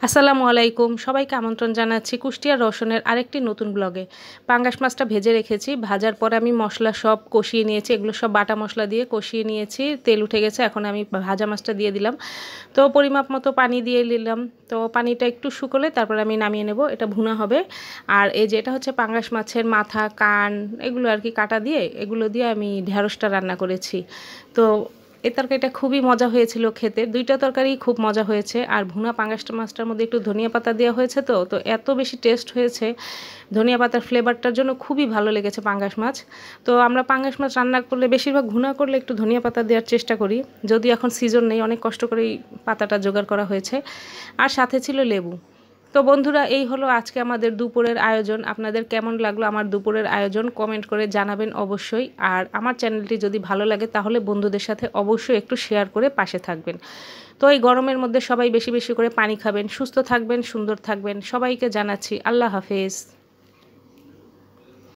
আসসালামু আলাইকুম, সবাইকে আমন্ত্রণ জানাচ্ছি কুষ্টিয়া রওশনের আরেকটি নতুন ব্লগে। পাঙ্গাস মাছটা ভেজে রেখেছি, ভাজার পরে আমি মশলা সব কষিয়ে নিয়েছি, এগুলো সব বাটা মশলা দিয়ে কষিয়ে নিয়েছি, তেল উঠে গেছে। এখন আমি ভাজা মাছটা দিয়ে দিলাম, তো পরিমাপ মতো পানি দিয়ে নিলাম। তো পানিটা একটু শুকোলে তারপর আমি নামিয়ে নেব, এটা ভুনা হবে। আর এই যে এটা হচ্ছে পাঙ্গাস মাছের মাথা, কান, এগুলো আর কি কাটা দিয়ে, এগুলো দিয়ে আমি ঢেঁড়সটা রান্না করেছি। তো এই তরকারিটা খুবই মজা হয়েছিল খেতে, দুইটা তরকারি খুব মজা হয়েছে। আর ভুনা পাঙ্গাস মাছটার মধ্যে একটু ধনিয়া পাতা দেওয়া হয়েছে, তো এত বেশি টেস্ট হয়েছে, ধনিয়া পাতার ফ্লেভারটার জন্য খুবই ভালো লেগেছে পাঙ্গাস মাছ। তো আমরা পাঙ্গাস মাছ রান্না করলে বেশিরভাগ ভুনা করলে একটু ধনিয়া পাতা দেওয়ার চেষ্টা করি, যদিও এখন সিজন নেই, অনেক কষ্ট করেই পাতাটা জোগাড় করা হয়েছে। আর সাথে ছিল লেবু। তো বন্ধুরা, এই হলো আজকে আমাদের দুপুরের আয়োজন। আপনাদের কেমন লাগলো আমার দুপুরের আয়োজন কমেন্ট করে জানাবেন অবশ্যই। আর আমার চ্যানেলটি যদি ভালো লাগে তাহলে বন্ধুদের সাথে অবশ্যই একটু শেয়ার করে পাশে থাকবেন। তো এই গরমের মধ্যে সবাই বেশি বেশি করে পানি খাবেন, সুস্থ থাকবেন, সুন্দর থাকবেন। সবাইকে জানাচ্ছি আল্লাহ হাফেজ।